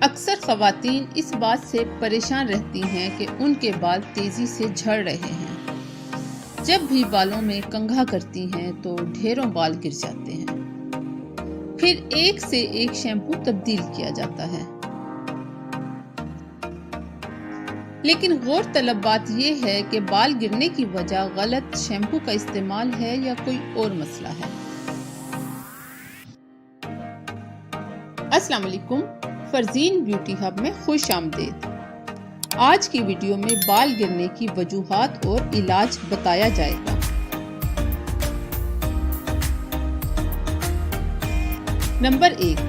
اکثر خواتین اس بات سے پریشان رہتی ہیں کہ ان کے بال تیزی سے جھڑ رہے ہیں۔ جب بھی بالوں میں کنگھا کرتی ہیں تو ڈھیروں بال گر جاتے ہیں۔ پھر ایک سے ایک شیمپو تبدیل کیا جاتا ہے۔ لیکن غور طلب بات یہ ہے کہ بال گرنے کی وجہ غلط شیمپو کا استعمال ہے یا کوئی اور مسئلہ ہے۔ السلام علیکم، فرزین بیوٹی ہب میں خوش آمدید۔ آج کی ویڈیو میں بال گرنے کی وجوہات اور علاج بتایا جائے گا۔ نمبر 1،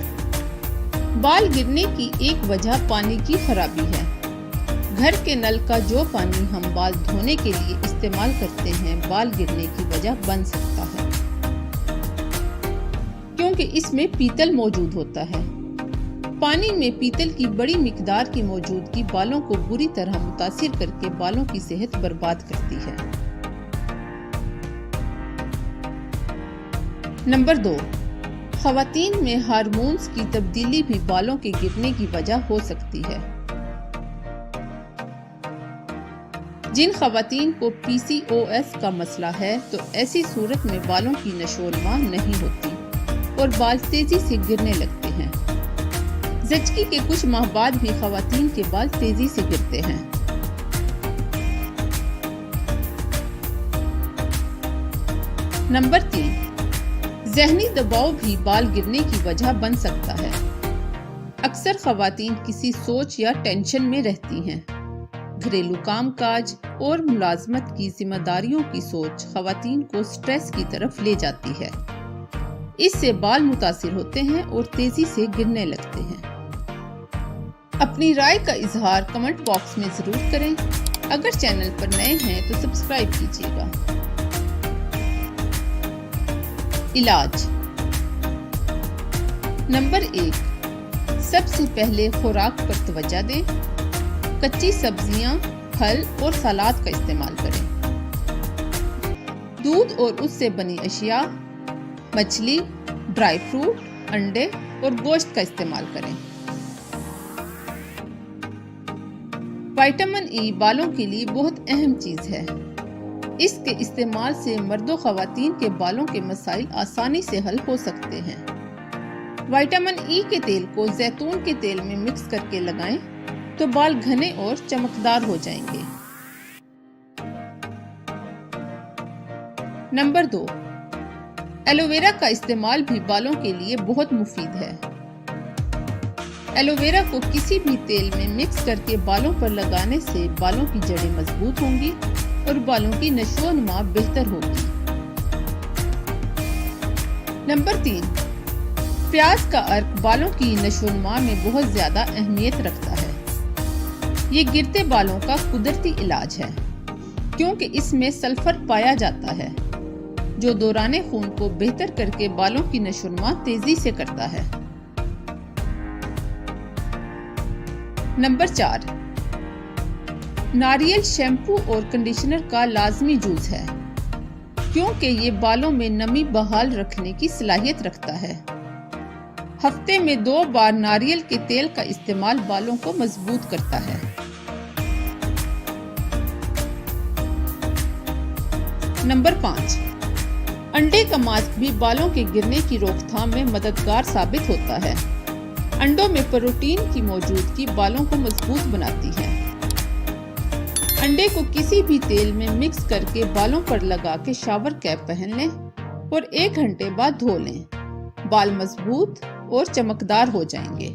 بال گرنے کی ایک وجہ پانی کی خرابی ہے۔ گھر کے نل کا جو پانی ہم بال دھونے کے لیے استعمال کرتے ہیں بال گرنے کی وجہ بن سکتا ہے، کیونکہ اس میں پیتل موجود ہوتا ہے۔ پانی میں پیتل کی بڑی مقدار کی موجودگی بالوں کو بری طرح متاثر کر کے بالوں کی صحت برباد کرتی ہے۔ نمبر 2، خواتین میں ہارمونز کی تبدیلی بھی بالوں کے گرنے کی وجہ ہو سکتی ہے۔ جن خواتین کو PCOS کا مسئلہ ہے تو ایسی صورت میں بالوں کی نشو و نما نہیں ہوتی اور بال تیزی سے گرنے لگتے ہیں۔ زچگی کے کچھ ماہ بعد بھی خواتین کے بال تیزی سے گرتے ہیں۔ نمبر 3، ذہنی دباؤ بھی بال گرنے کی وجہ بن سکتا ہے۔ اکثر خواتین کسی سوچ یا ٹینشن میں رہتی ہیں۔ گھریلو کام کاج اور ملازمت کی ذمہ داریوں کی سوچ خواتین کو سٹریس کی طرف لے جاتی ہے۔ اس سے بال متاثر ہوتے ہیں اور تیزی سے گرنے لگتے ہیں۔ اپنی رائے کا اظہار کمنٹ باکس میں ضرور کریں۔ اگر چینل پر نئے ہیں تو سبسکرائب کیجیے گا۔ علاج۔ نمبر 1، سب سے پہلے خوراک پر توجہ دیں۔ کچی سبزیاں، پھل اور سلاد کا استعمال کریں۔ دودھ اور اس سے بنی اشیاء، مچھلی، ڈرائی فروٹ، انڈے اور گوشت کا استعمال کریں۔ وٹامن ای بالوں کے لیے بہت اہم چیز ہے۔ اس کے استعمال سے مرد و خواتین کے بالوں کے مسائل آسانی سے حل ہو سکتے ہیں۔ وٹامن ای کے تیل کو زیتون کے تیل میں مکس کر کے لگائیں تو بال گھنے اور چمکدار ہو جائیں گے۔ نمبر 2، ایلو ویرا کا استعمال بھی بالوں کے لیے بہت مفید ہے۔ ایلو ویرا کو کسی بھی تیل میں مکس کر کے بالوں پر لگانے سے بالوں کی جڑیں مضبوط ہوں گی اور بالوں کی نشو و نما بہتر ہوگی۔ نمبر 3، پیاز کا عرق بالوں کی نشو و نما میں بہت زیادہ اہمیت رکھتا ہے۔ یہ گرتے بالوں کا قدرتی علاج ہے، کیونکہ اس میں سلفر پایا جاتا ہے، جو دوران خون کو بہتر کر کے بالوں کی نشو و نما تیزی سے کرتا ہے۔ نمبر 4، ناریل شیمپو اور کنڈیشنر کا لازمی جوز ہے، کیونکہ یہ بالوں میں نمی بحال رکھنے کی صلاحیت رکھتا ہے۔ ہفتے میں 2 بار ناریل کے تیل کا استعمال بالوں کو مضبوط کرتا ہے۔ نمبر 5، انڈے کا ماسک بھی بالوں کے گرنے کی روک تھام میں مددگار ثابت ہوتا ہے۔ انڈوں میں پروٹین کی موجودگی بالوں کو مضبوط بناتی ہے۔ انڈے کو کسی بھی تیل میں مکس کر کے بالوں پر لگا کے شاور کیپ پہن لیں اور 1 گھنٹے بعد دھو لیں۔ بال مضبوط اور چمکدار ہو جائیں گے۔